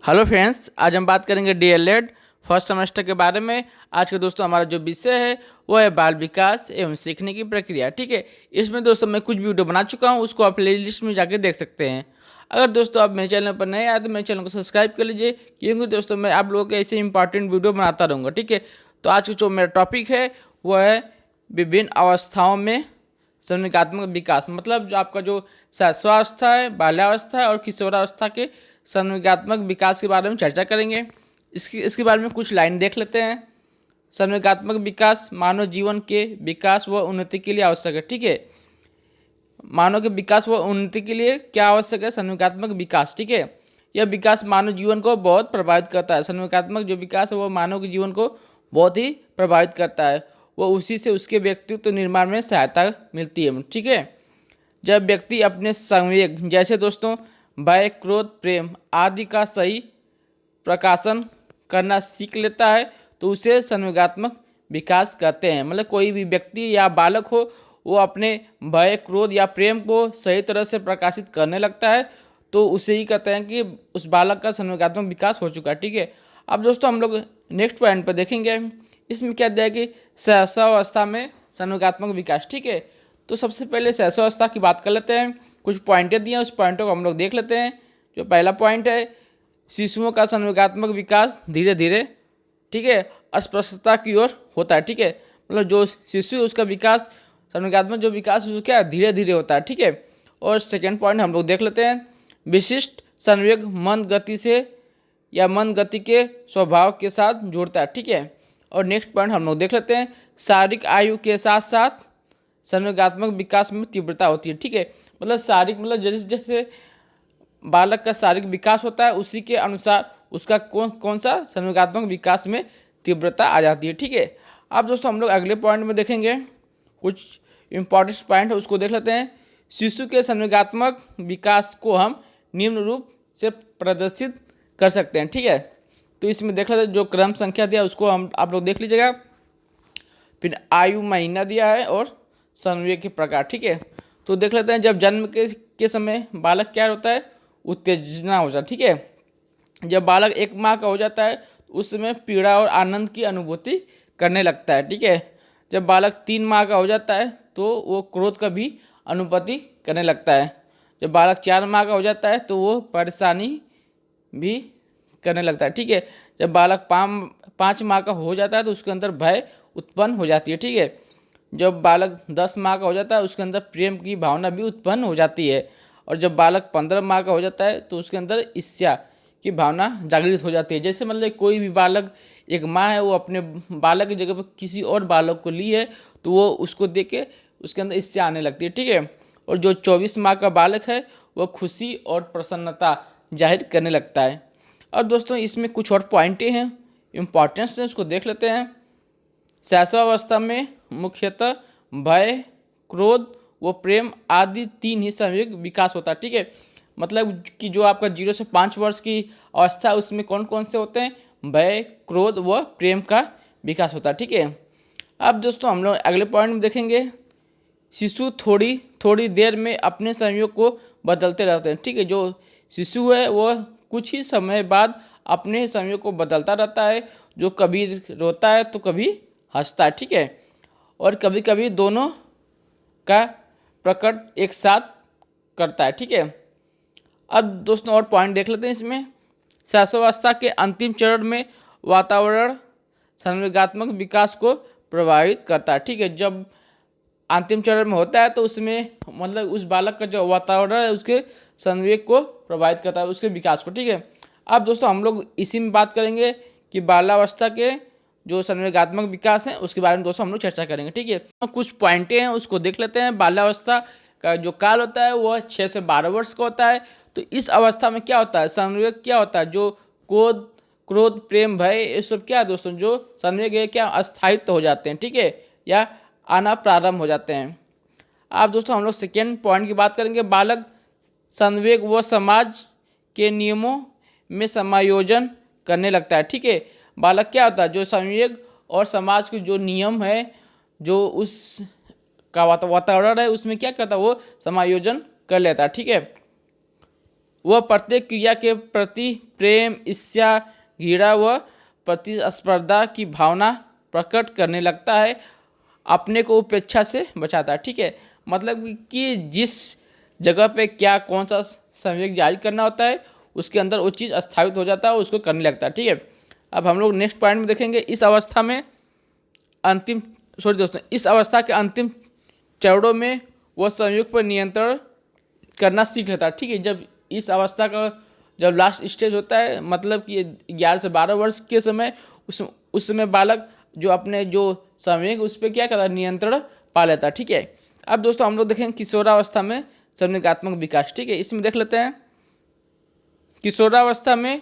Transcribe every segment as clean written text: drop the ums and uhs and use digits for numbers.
Hello friends, आज हम बात करेंगे डीएलएड फर्स्ट सेमेस्टर के बारे में। आज के दोस्तों हमारा जो विषय है वो है बाल विकास एवं सीखने की प्रक्रिया। ठीक है, इसमें दोस्तों मैं कुछ वीडियो बना चुका हूँ, उसको आप प्लेलिस्ट में जाके देख सकते हैं। अगर दोस्तों आप मेरे चैनल पर नए आए तो मेरे चैनल को सब्सक्राइब कर लीजिए, क्योंकि दोस्तों मैं आप लोगों के ऐसे इंपॉर्टेंट वीडियो बनाता रहूँगा। ठीक है, तो आज का जो मेरा टॉपिक है वो है विभिन्न अवस्थाओं में संवेगात्मक विकास। मतलब जो आपका जो शैशवावस्था है, बाल्यावस्था है और किशोरावस्था के संवेगात्मक विकास के बारे में चर्चा करेंगे। इसके बारे में कुछ लाइन देख लेते हैं। संवेगात्मक विकास मानव जीवन के विकास व उन्नति के लिए आवश्यक है। ठीक है, मानव के विकास व उन्नति के लिए क्या आवश्यक है? संवेगात्मक विकास। ठीक है, यह विकास मानव जीवन को बहुत प्रभावित करता है। संवेगात्मक जो विकास है वो मानव के जीवन को बहुत ही प्रभावित करता है। वो उसी से उसके व्यक्तित्व निर्माण में सहायता मिलती है। ठीक है, जब व्यक्ति अपने संवेग जैसे दोस्तों भय, क्रोध, प्रेम आदि का सही प्रकाशन करना सीख लेता है तो उसे संवेगात्मक विकास कहते हैं। मतलब कोई भी व्यक्ति या बालक हो, वो अपने भय, क्रोध या प्रेम को सही तरह से प्रकाशित करने लगता है तो उसे ही कहते हैं कि उस बालक का संवेगात्मक विकास हो चुका है। ठीक है, अब दोस्तों हम लोग नेक्स्ट पॉइंट पर देखेंगे। इसमें क्या दिया है कि शैशवावस्था में संवेगात्मक विकास। ठीक है, तो सबसे पहले शैशवावस्था की बात कर लेते हैं। कुछ पॉइंटें दिए हैं, उस पॉइंटों को हम लोग देख लेते हैं। जो पहला पॉइंट है, शिशुओं का संवेगात्मक विकास धीरे धीरे, ठीक है, अस्पष्टता की ओर होता है। ठीक है, मतलब जो शिशु है उसका विकास, संवेगात्मक जो विकास है क्या धीरे धीरे होता है। ठीक है, और सेकेंड पॉइंट हम लोग देख लेते हैं, विशिष्ट संवेग मंद गति से या मंद गति के स्वभाव के साथ जुड़ता है। ठीक है, और नेक्स्ट पॉइंट हम लोग देख लेते हैं, शारीरिक आयु के साथ साथ संवेगात्मक विकास में तीव्रता होती है। ठीक है, मतलब शारीरिक, मतलब जैसे जैसे बालक का शारीरिक विकास होता है उसी के अनुसार उसका कौन कौन सा संवेगात्मक विकास में तीव्रता आ जाती है। ठीक है, अब दोस्तों हम लोग अगले पॉइंट में देखेंगे, कुछ इंपॉर्टेंट पॉइंट है उसको देख लेते हैं। शिशु के संवेगात्मक विकास को हम निम्न रूप से प्रदर्शित कर सकते हैं। ठीक है, तो इसमें देख लेते हैं, जो क्रम संख्या दिया उसको हम आप लोग देख लीजिएगा। फिर आयु, महीना दिया है और संवेग के प्रकार। ठीक है, तो देख लेते हैं, जब जन्म के समय बालक क्या होता है, उत्तेजना हो जाता है। ठीक है, जब बालक 1 माह का हो जाता है उस समय पीड़ा और आनंद की अनुभूति करने लगता है। ठीक है, जब बालक 3 माह का हो जाता है तो वो क्रोध का भी अनुभूति करने लगता है। जब बालक 4 माह का हो जाता है तो वो परेशानी भी करने लगता है। ठीक है, जब बालक 5 माह का हो जाता है तो उसके अंदर भय उत्पन्न हो जाती है। ठीक है, जब बालक 10 माह का हो जाता है उसके अंदर प्रेम की भावना भी उत्पन्न हो जाती है। और जब बालक 15 माह का हो जाता है तो उसके अंदर ईर्ष्या की भावना जागृत हो जाती है। जैसे मतलब कोई भी बालक, एक माँ है वो अपने बालक की जगह पर किसी और बालक को ली है तो वो उसको देख के उसके अंदर ईर्ष्या आने लगती है। ठीक है, और जो 24 माह का बालक है वह खुशी और प्रसन्नता जाहिर करने लगता है। और दोस्तों इसमें कुछ और पॉइंटें हैं, इम्पॉर्टेंस है, उसको देख लेते हैं। शैशवावस्था में मुख्यतः भय, क्रोध व प्रेम आदि 3 ही संवेग विकास होता है। ठीक है, मतलब कि जो आपका 0 से 5 वर्ष की अवस्था है उसमें कौन कौन से होते हैं, भय, क्रोध व प्रेम का विकास होता है। ठीक है, अब दोस्तों हम लोग अगले पॉइंट में देखेंगे, शिशु थोड़ी थोड़ी देर में अपने संयोग को बदलते रहते हैं। ठीक है, जो शिशु है वह कुछ ही समय बाद अपने संयोग को बदलता रहता है, जो कभी रोता है तो कभी हंसता है। ठीक है, और कभी कभी दोनों का प्रकट एक साथ करता है। ठीक है, अब दोस्तों और पॉइंट देख लेते हैं इसमें। शैशवावस्था के अंतिम चरण में वातावरण संवेगात्मक विकास को प्रभावित करता है। ठीक है, जब अंतिम चरण में होता है तो उसमें मतलब उस बालक का जो वातावरण है उसके संवेग को प्रभावित करता है, उसके विकास को। ठीक है, अब दोस्तों हम लोग इसी में बात करेंगे कि बाल्यावस्था के जो संवेगात्मक विकास है उसके बारे में दोस्तों हम लोग चर्चा करेंगे। ठीक है, तो कुछ पॉइंटें हैं उसको देख लेते हैं। बाल्यावस्था का जो काल होता है वह 6 से 12 वर्ष का होता है। तो इस अवस्था में क्या होता है, संवेग क्या होता है, जो क्रोध, प्रेम, भय, ये सब क्या है दोस्तों, जो संवेग है क्या अस्थायित्व हो जाते हैं। ठीक है, या आना प्रारंभ हो जाते हैं। अब दोस्तों हम लोग सेकेंड पॉइंट की बात करेंगे, बालक संवेग व समाज के नियमों में समायोजन करने लगता है। ठीक है, बालक क्या होता है, जो संवेग और समाज के जो नियम है, जो उस का वातावरण है उसमें क्या करता है, वो समायोजन कर लेता है। ठीक है, वह प्रत्येक क्रिया के प्रति प्रेम, ईर्ष्या, घृणा व प्रतिस्पर्धा की भावना प्रकट करने लगता है, अपने को उपेक्षा से बचाता है। ठीक है, मतलब कि जिस जगह पे क्या कौन सा संवेग जारी करना होता है उसके अंदर वो चीज़ स्थापित हो जाता है, उसको करने लगता है। ठीक है, अब हम लोग नेक्स्ट पॉइंट में देखेंगे। इस अवस्था के अंतिम चरणों में वह संयोग पर नियंत्रण करना सीख लेता है। ठीक है, जब इस अवस्था का जब लास्ट स्टेज होता है, मतलब कि 11 से 12 वर्ष के समय, उस समय बालक जो अपने जो संवेग उस पर क्या करता है, नियंत्रण पा लेता है। ठीक है, अब दोस्तों हम लोग देखेंगे किशोरावस्था में संवेगात्मक विकास। ठीक है, इसमें देख लेते हैं। किशोरावस्था में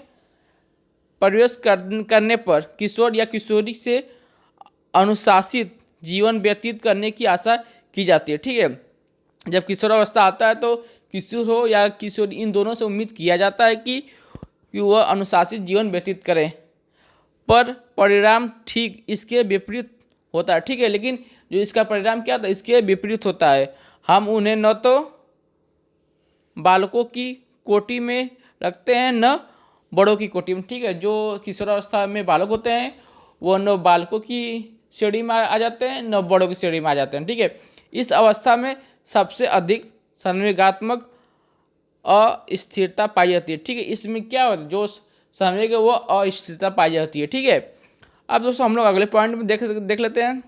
प्रवेश करने पर किशोर या किशोरी से अनुशासित जीवन व्यतीत करने की आशा की जाती है। ठीक है, जब किशोरावस्था आता है तो किशोर हो या किशोरी, इन दोनों से उम्मीद किया जाता है कि वह अनुशासित जीवन व्यतीत करें, पर परिणाम ठीक इसके विपरीत होता है। ठीक है, लेकिन जो इसका परिणाम क्या होता है, इसके विपरीत होता है। हम उन्हें न तो बालकों की कोटि में रखते हैं न बड़ों की कोटि में। ठीक है, जो किशोरावस्था में बालक होते हैं वो न बालकों की श्रेणी में आ जाते हैं न बड़ों की श्रेणी में आ जाते हैं। ठीक है, इस अवस्था में सबसे अधिक संवेगात्मक अस्थिरता पाई जाती है। ठीक है, इसमें क्या होता है, जो संवेग है वो अस्थिरता पाई जाती है। ठीक है, अब दोस्तों हम लोग अगले पॉइंट में देख लेते हैं।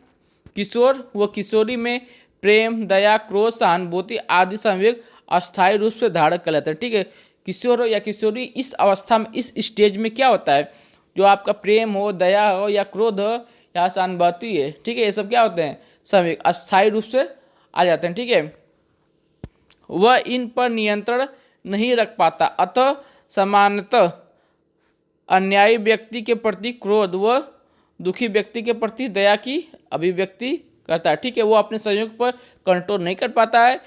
किशोर व किशोरी में प्रेम, दया, क्रोध, सहानुभूति आदि संवेग अस्थायी रूप से धारण कर लेते हैं। ठीक है, किशोर या किशोरी इस अवस्था में, इस स्टेज में क्या होता है, जो आपका प्रेम हो, दया हो या क्रोध हो या सहानुभूति है, ठीक है, ये सब क्या होते हैं, संवेग अस्थायी रूप से आ जाते हैं। ठीक है, वह इन पर नियंत्रण नहीं रख पाता, अतः सामान्यतः अन्यायी व्यक्ति के प्रति क्रोध व दुखी व्यक्ति के प्रति दया की अभिव्यक्ति करता है। ठीक है, वो अपने संयोग पर कंट्रोल नहीं कर पाता है।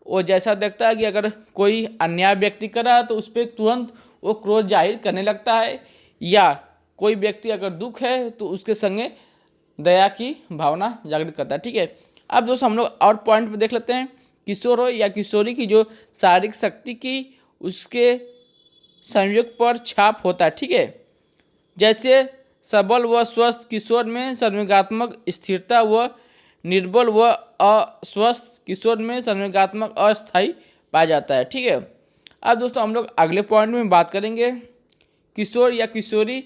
वो जैसा देखता है कि अगर कोई अन्याय व्यक्ति कर रहा है तो उस पर तुरंत वो क्रोध जाहिर करने लगता है, या कोई व्यक्ति अगर दुख है तो उसके संगे दया की भावना जागृत करता है। ठीक है, अब दोस्तों हम लोग और पॉइंट पे देख लेते हैं। किशोर हो या किशोरी की जो शारीरिक शक्ति की उसके संयोग पर छाप होता है। ठीक है, जैसे सबल व स्वस्थ किशोर में संवेगात्मक स्थिरता व निर्बल व अस्वस्थ किशोर में संवेगात्मक अस्थायी पाया जाता है। ठीक है, अब दोस्तों हम लोग अगले पॉइंट में बात करेंगे। किशोर या किशोरी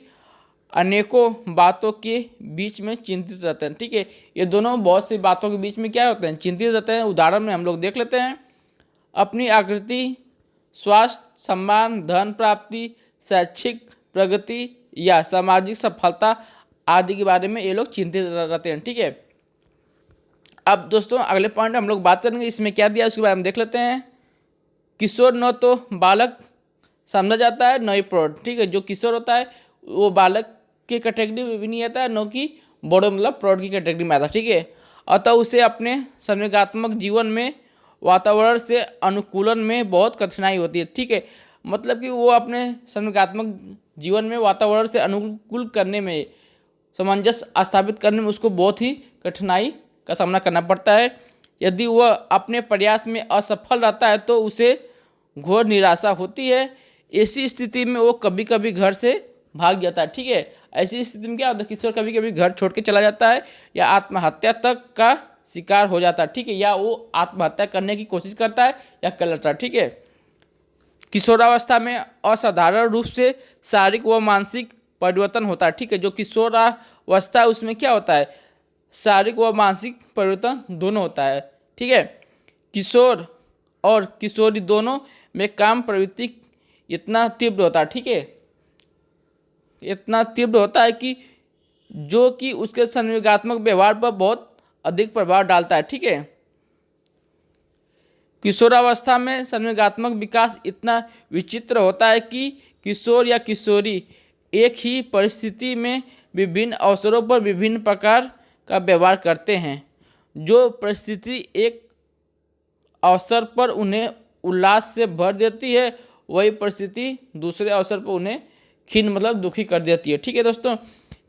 अनेकों बातों के बीच में चिंतित रहते हैं। ठीक है, ये दोनों बहुत सी बातों के बीच में क्या होते हैं, चिंतित रहते हैं। उदाहरण में हम लोग देख लेते हैं। अपनी आकृति, स्वास्थ्य, सम्मान, धन प्राप्ति, शैक्षिक प्रगति या सामाजिक सफलता आदि के बारे में ये लोग चिंतित रहते हैं। ठीक है, अब दोस्तों अगले पॉइंट हम लोग बात करेंगे, इसमें क्या दिया उसके बारे में देख लेते हैं। किशोर न तो बालक समझा जाता है न ही प्रौढ़। ठीक है, जो किशोर होता है वो बालक के कैटेगरी में भी नहीं आता है, न कि बड़ों मतलब प्रौढ़ की कैटेगरी में आता है। ठीक है, अतः उसे अपने संवेगात्मक जीवन में वातावरण से अनुकूलन में बहुत कठिनाई होती है। ठीक है, मतलब कि वो अपने संवेगात्मक जीवन में वातावरण से अनुकूल करने में, सामंजस्य स्थापित करने में उसको बहुत ही कठिनाई का सामना करना पड़ता है। यदि वह अपने प्रयास में असफल रहता है तो उसे घोर निराशा होती है। ऐसी स्थिति में वो कभी कभी घर से भाग जाता है। ठीक है, ऐसी स्थिति में क्या होता है, किशोर कभी कभी घर छोड़ के चला जाता है या आत्महत्या तक का शिकार हो जाता है। ठीक है, या वो आत्महत्या करने की कोशिश करता है या कर लेता है। ठीक है, किशोरावस्था में असाधारण रूप से शारीरिक व मानसिक परिवर्तन होता है। ठीक है, जो किशोरावस्था है उसमें क्या होता है, शारीरिक व मानसिक परिवर्तन दोनों होता है। ठीक है, किशोर और किशोरी दोनों में काम प्रवृत्ति इतना तीव्र होता है। ठीक है, इतना तीव्र होता है कि जो कि उसके संवेगात्मक व्यवहार पर बहुत अधिक प्रभाव डालता है। ठीक है, किशोरावस्था में संवेगात्मक विकास इतना विचित्र होता है कि किशोर या किशोरी एक ही परिस्थिति में विभिन्न अवसरों पर विभिन्न प्रकार का व्यवहार करते हैं। जो परिस्थिति एक अवसर पर उन्हें उल्लास से भर देती है, वही परिस्थिति दूसरे अवसर पर उन्हें खिन्न मतलब दुखी कर देती है। ठीक है दोस्तों,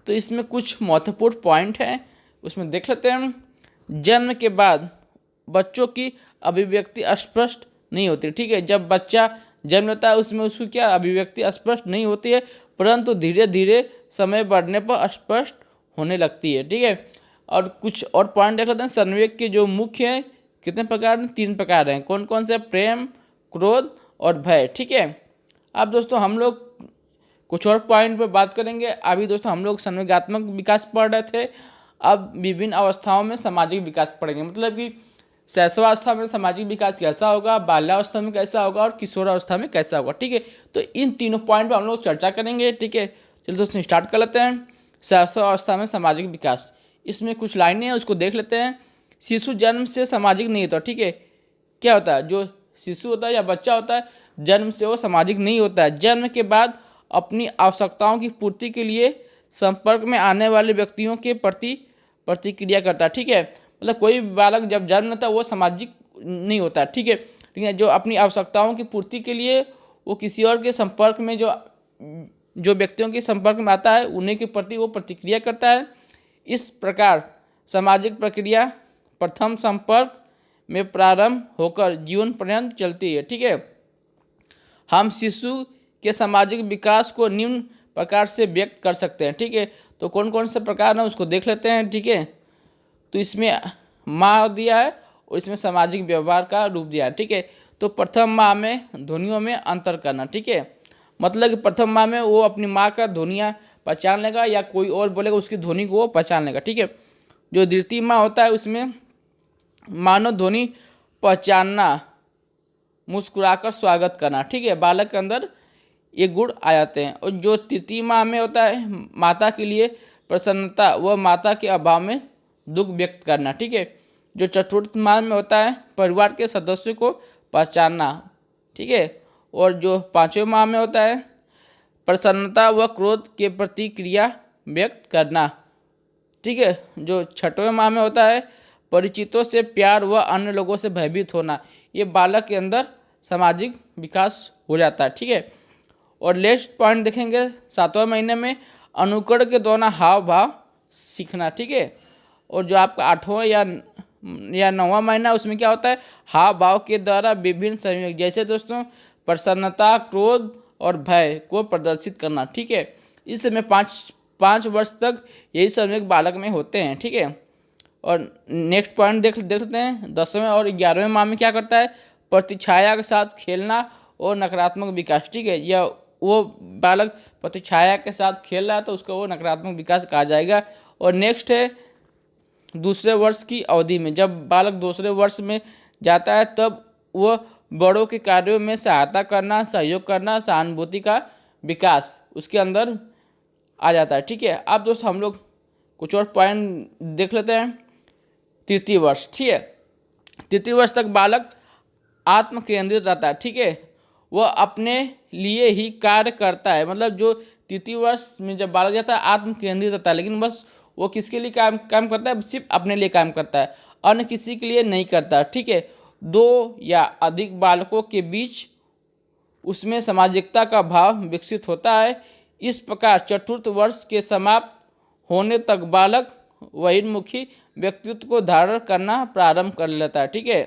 तो इसमें कुछ महत्वपूर्ण पॉइंट हैं, उसमें देख लेते हैं। जन्म के बाद बच्चों की अभिव्यक्ति स्पष्ट नहीं होती। ठीक है, जब बच्चा जन्म लेता है उसमें उसकी क्या अभिव्यक्ति स्पष्ट नहीं होती है, परंतु धीरे धीरे समय बढ़ने पर स्पष्ट होने लगती है। ठीक है, और कुछ और पॉइंट देख लेते हैं। संवेग के जो मुख्य हैं कितने प्रकार हैं, 3 प्रकार हैं। कौन कौन से? प्रेम, क्रोध और भय। ठीक है, अब दोस्तों हम लोग कुछ और पॉइंट पर बात करेंगे। अभी दोस्तों हम लोग संवेगात्मक विकास पढ़ रहे थे, अब विभिन्न अवस्थाओं में सामाजिक विकास पढ़ेंगे। मतलब कि शैशवावस्था में सामाजिक विकास कैसा होगा, बाल्यावस्था में कैसा होगा और किशोरावस्था में कैसा होगा। ठीक है, तो इन तीनों पॉइंट पर हम लोग चर्चा करेंगे। ठीक है, चलिए दोस्तों स्टार्ट कर लेते हैं। शैशवावस्था में सामाजिक विकास, इसमें कुछ लाइनें हैं उसको देख लेते हैं। शिशु जन्म से सामाजिक नहीं होता। ठीक है, क्या होता है? जो शिशु होता है या बच्चा होता है, जन्म से वो सामाजिक नहीं होता है। जन्म के बाद अपनी आवश्यकताओं की पूर्ति के लिए संपर्क में आने वाले व्यक्तियों के प्रति प्रतिक्रिया करता है। ठीक है, मतलब कोई बालक जब जन्म लेता है वो सामाजिक नहीं होता। ठीक है, जो अपनी आवश्यकताओं की पूर्ति के लिए वो किसी और के संपर्क में जो व्यक्तियों के संपर्क में आता है उन्हीं के प्रति वो प्रतिक्रिया करता है। इस प्रकार सामाजिक प्रक्रिया प्रथम संपर्क में प्रारंभ होकर जीवन पर्यंत चलती है। ठीक है, हम शिशु के सामाजिक विकास को निम्न प्रकार से व्यक्त कर सकते हैं। ठीक है, तो कौन कौन से प्रकार हैं उसको देख लेते हैं। ठीक है, तो इसमें माँ दिया है और इसमें सामाजिक व्यवहार का रूप दिया है। ठीक है, तो प्रथम माह में ध्वनियों में अंतर करना। ठीक है, मतलब कि प्रथम माह में वो अपनी माँ का ध्वनियाँ पहचान लेगा या कोई और बोलेगा उसकी ध्वनि को वो पहचान लेगा। ठीक है, जो द्वितीय माह होता है उसमें मानव ध्वनि पहचानना, मुस्कुराकर स्वागत करना। ठीक है, बालक के अंदर ये गुण आ जाते हैं। और जो तृतीय माह में होता है माता के लिए प्रसन्नता व माता के अभाव में दुख व्यक्त करना। ठीक है, जो चतुर्थ माह में होता है परिवार के सदस्यों को पहचानना। ठीक है, और जो पांचवें माह में होता है प्रसन्नता व क्रोध के प्रतिक्रिया व्यक्त करना। ठीक है, जो छठवें माह में होता है परिचितों से प्यार व अन्य लोगों से भयभीत होना। ये बालक के अंदर सामाजिक विकास हो जाता है। ठीक है, और नेक्स्ट पॉइंट देखेंगे 7वें महीने में अनुकरण के द्वारा हाव भाव सीखना। ठीक है, और जो आपका 8वां या 9वां महीना उसमें क्या होता है हाव भाव के द्वारा विभिन्न संयोग जैसे दोस्तों प्रसन्नता, क्रोध और भय को प्रदर्शित करना। ठीक है, इस समय 5 वर्ष तक यही संयोग बालक में होते हैं। ठीक है, और नेक्स्ट पॉइंट देख लेते हैं 10वें और 11वें माह में क्या करता है प्रतिछाया के साथ खेलना और नकारात्मक विकास। ठीक है, या वो बालक प्रतिछाया के साथ खेल रहा है तो उसको वो नकारात्मक विकास कहा जाएगा। और नेक्स्ट है दूसरे वर्ष की अवधि में, जब बालक दूसरे वर्ष में जाता है तब वह बड़ों के कार्यों में सहायता करना, सहयोग करना, सहानुभूति का विकास उसके अंदर आ जाता है। ठीक है, अब दोस्तों हम लोग कुछ और पॉइंट देख लेते हैं। तृतीय वर्ष, ठीक है, तृतीय वर्ष तक बालक आत्म केंद्रित रहता है। ठीक है, वह अपने लिए ही कार्य करता है। मतलब जो तृतीय वर्ष में जब बालक जाता है आत्म केंद्रित रहता है, लेकिन बस वो किसके लिए काम करता है? सिर्फ अपने लिए काम करता है, अन्य किसी के लिए नहीं करता। ठीक है, 2 या अधिक बालकों के बीच उसमें सामाजिकता का भाव विकसित होता है। इस प्रकार चतुर्थ वर्ष के समाप्त होने तक बालक बहिर्मुखी व्यक्तित्व को धारण करना प्रारंभ कर लेता है। ठीक है,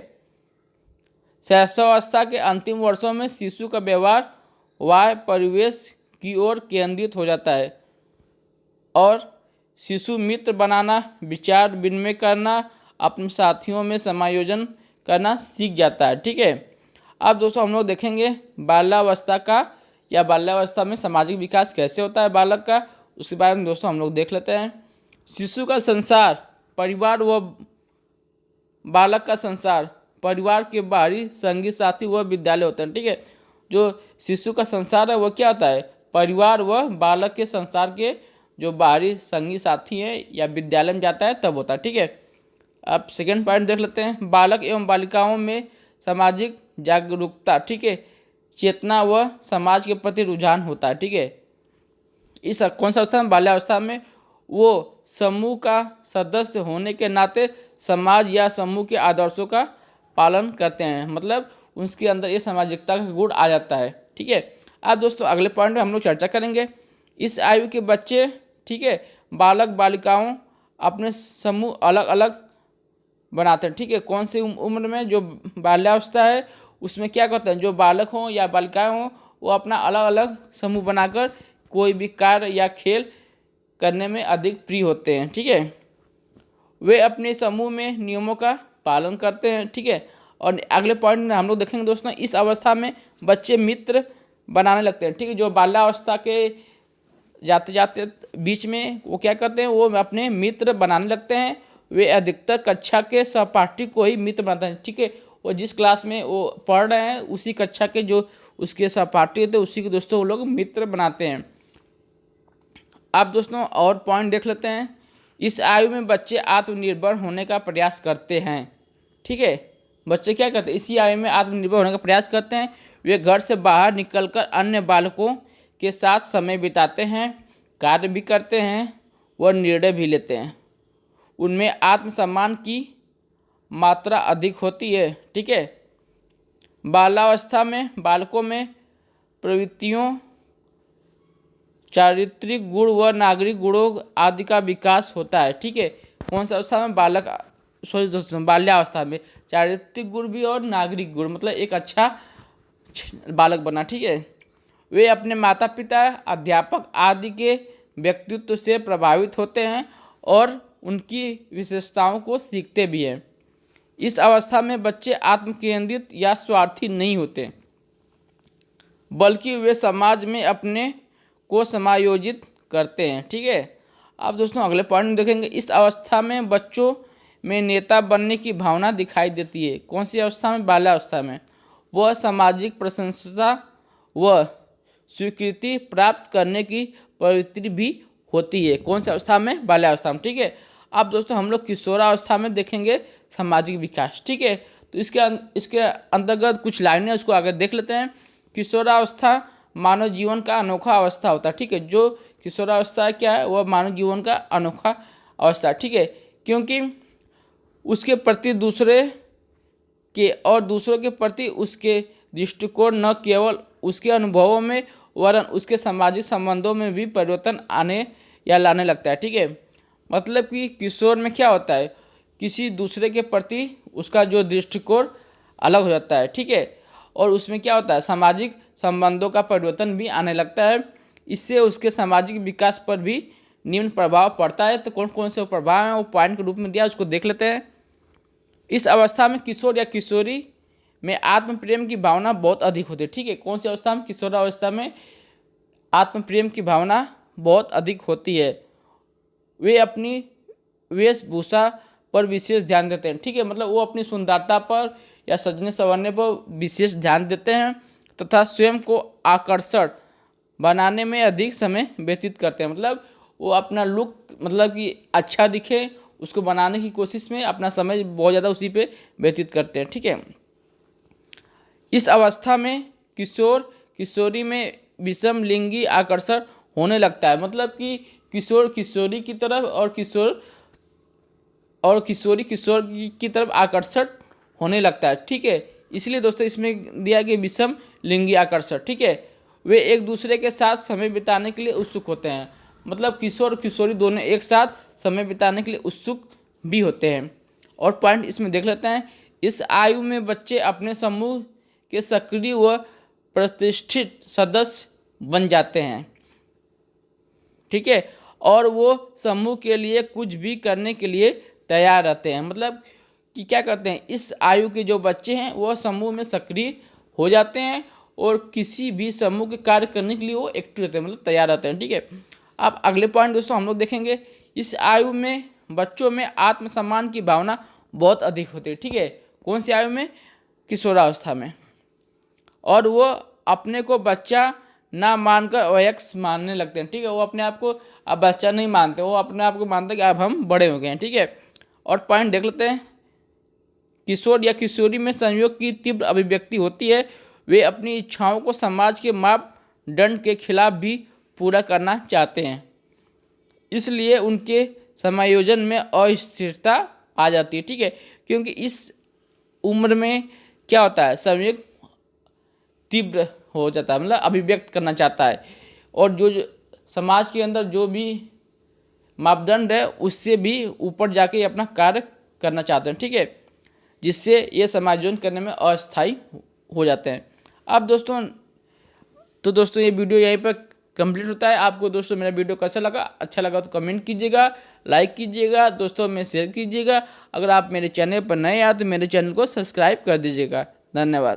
शैशवावस्था के अंतिम वर्षों में शिशु का व्यवहार बाह्य परिवेश की ओर केंद्रित हो जाता है और शिशु मित्र बनाना, विचार विनिमय करना, अपने साथियों में समायोजन करना सीख जाता है। ठीक है, अब दोस्तों हम लोग देखेंगे बाल्यावस्था का या बाल्यावस्था में सामाजिक विकास कैसे होता है बालक का, उसके बारे में दोस्तों हम लोग देख लेते हैं। शिशु का संसार परिवार व बालक का संसार परिवार के बाहरी संगी साथी व विद्यालय होते हैं। ठीक है, जो शिशु का संसार है वो क्या होता है परिवार व बालक के संसार के जो बाहरी संगी साथी हैं या विद्यालय में जाता है तब होता है। ठीक है, अब सेकेंड पॉइंट देख लेते हैं बालक एवं बालिकाओं में सामाजिक जागरूकता। ठीक है, चेतना व समाज के प्रति रुझान होता है। ठीक है, इस कौन सा अवस्था में बाल्यावस्था में वो समूह का सदस्य होने के नाते समाज या समूह के आदर्शों का पालन करते हैं। मतलब उसके अंदर ये सामाजिकता का गुण आ जाता है। ठीक है, अब दोस्तों अगले पॉइंट में हम लोग चर्चा करेंगे इस आयु के बच्चे। ठीक है, बालक बालिकाओं अपने समूह अलग अलग बनाते हैं। ठीक है, कौन सी उम्र में जो बाल्यावस्था है उसमें क्या करते हैं, जो बालक हों या बालिकाएं हों, वो अपना अलग अलग समूह बनाकर कोई भी कार्य या खेल करने में अधिक प्रिय होते हैं। ठीक है, वे अपने समूह में नियमों का पालन करते हैं। ठीक है, और अगले पॉइंट में हम लोग देखेंगे दोस्तों, इस अवस्था में बच्चे मित्र बनाने लगते हैं। ठीक है, जो बाल्यावस्था के जाते जाते बीच में वो क्या करते हैं, वो अपने मित्र बनाने लगते हैं। वे अधिकतर कक्षा के सहपाठी को ही मित्र बनाते हैं। ठीक है, वो जिस क्लास में वो पढ़ रहे हैं उसी कक्षा के जो उसके सहपाठी होते हैं उसी के दोस्तों वो लोग मित्र बनाते हैं। अब दोस्तों और पॉइंट देख लेते हैं। इस आयु में बच्चे आत्मनिर्भर होने का प्रयास करते हैं। ठीक है, बच्चे क्या करते हैं, इसी आयु में आत्मनिर्भर होने का प्रयास करते हैं। वे घर से बाहर निकलकर अन्य बालकों के साथ समय बिताते हैं, कार्य भी करते हैं व निर्णय भी लेते हैं। उनमें आत्मसम्मान की मात्रा अधिक होती है। ठीक है, बाल्यावस्था में बालकों में प्रवृत्तियों, चारित्रिक गुण व नागरिक गुणों आदि का विकास होता है। ठीक है, कौन सा अवस्था में, बाल्यावस्था में चारित्रिक गुण भी और नागरिक गुण, मतलब एक अच्छा बालक बना। ठीक है, वे अपने माता पिता, अध्यापक आदि के व्यक्तित्व से प्रभावित होते हैं और उनकी विशेषताओं को सीखते भी हैं। इस अवस्था में बच्चे आत्मकेंद्रित या स्वार्थी नहीं होते, बल्कि वे समाज में अपने को समायोजित करते हैं। ठीक है, अब दोस्तों अगले पॉइंट में देखेंगे, इस अवस्था में बच्चों में नेता बनने की भावना दिखाई देती है। कौन सी अवस्था में, बाल्यावस्था में। वह सामाजिक प्रशंसा व स्वीकृति प्राप्त करने की प्रवृत्ति भी होती है। कौन सी अवस्था में, बाल्यावस्था में। ठीक है, अब दोस्तों हम लोग किशोरावस्था में देखेंगे सामाजिक विकास। ठीक है, तो इसके अंतर्गत कुछ लाइनें उसको आगे देख लेते हैं। किशोरावस्था मानव जीवन का अनोखा अवस्था होता है। ठीक है, जो किशोरावस्था क्या है, वह मानव जीवन का अनोखा अवस्था। ठीक है, क्योंकि उसके प्रति दूसरों के प्रति उसके दृष्टिकोण न केवल उसके अनुभवों में वरन उसके सामाजिक संबंधों में भी परिवर्तन आने या लाने लगता है। ठीक है, मतलब कि किशोर में क्या होता है, किसी दूसरे के प्रति उसका जो दृष्टिकोण अलग हो जाता है। ठीक है, और उसमें क्या होता है, सामाजिक संबंधों का परिवर्तन भी आने लगता है। इससे उसके सामाजिक विकास पर भी निम्न प्रभाव पड़ता है। तो कौन कौन से प्रभाव हैं वो पॉइंट के रूप में दिया, उसको देख लेते हैं। इस अवस्था में किशोर या किशोरी में आत्म प्रेम की भावना बहुत अधिक होती है। ठीक है, कौन सी अवस्था में, किशोरावस्था में आत्म प्रेम की भावना बहुत अधिक होती है। वे अपनी वेशभूषा पर विशेष ध्यान देते हैं। ठीक है, मतलब वो अपनी सुंदरता पर या सजने संवरने पर विशेष ध्यान देते हैं तथा स्वयं को आकर्षक बनाने में अधिक समय व्यतीत करते हैं। मतलब वो अपना लुक, मतलब कि अच्छा दिखे, उसको बनाने की कोशिश में अपना समय बहुत ज़्यादा उसी पे व्यतीत करते हैं। ठीक है, इस अवस्था में किशोर किशोरी में विषम लिंगी आकर्षण होने लगता है। मतलब कि किशोर किशोरी की तरफ और किशोरी किशोर की तरफ आकर्षण होने लगता है। ठीक है, इसलिए दोस्तों इसमें दिया गया विषम लिंगी आकर्षण। ठीक है, वे एक दूसरे के साथ समय बिताने के लिए उत्सुक होते हैं। मतलब किशोर किशोरी दोनों एक साथ समय बिताने के लिए उत्सुक भी होते हैं। और पॉइंट इसमें देख लेते हैं, इस आयु में बच्चे अपने समूह के सक्रिय व प्रतिष्ठित सदस्य बन जाते हैं। ठीक है, और वो समूह के लिए कुछ भी करने के लिए तैयार रहते हैं। मतलब कि क्या करते हैं, इस आयु के जो बच्चे हैं वह समूह में सक्रिय हो जाते हैं और किसी भी समूह के कार्य करने के लिए वो एक्टिव रहते हैं, मतलब तैयार रहते हैं। ठीक है, अब अगले पॉइंट दोस्तों हम लोग देखेंगे, इस आयु में बच्चों में आत्मसम्मान की भावना बहुत अधिक होती है। ठीक है, कौन सी आयु में, किशोरावस्था में। और वो अपने को बच्चा ना मानकर वयस्क मानने लगते हैं। ठीक है, वो अपने आप को अब बच्चा नहीं मानते, वो अपने आप को मानते हैं कि अब हम बड़े हो गए हैं। ठीक है, और पॉइंट देख लेते हैं, किशोर या किशोरी में संयोग की तीव्र अभिव्यक्ति होती है। वे अपनी इच्छाओं को समाज के मापदंड के खिलाफ भी पूरा करना चाहते हैं, इसलिए उनके समायोजन में अस्थिरता आ जाती है। ठीक है, क्योंकि इस उम्र में क्या होता है, संयोग तीव्र हो जाता है, मतलब अभिव्यक्त करना चाहता है और जो समाज के अंदर जो भी मापदंड है उससे भी ऊपर जाके अपना कार्य करना चाहते हैं। ठीक है, जिससे ये समायोजन करने में अस्थायी हो जाते हैं। अब दोस्तों तो दोस्तों ये वीडियो यहीं पर कंप्लीट होता है। आपको दोस्तों मेरा वीडियो कैसा लगा, अच्छा लगा तो कमेंट कीजिएगा, लाइक कीजिएगा, दोस्तों में शेयर कीजिएगा। अगर आप मेरे चैनल पर नए आए तो मेरे चैनल को सब्सक्राइब कर दीजिएगा। धन्यवाद।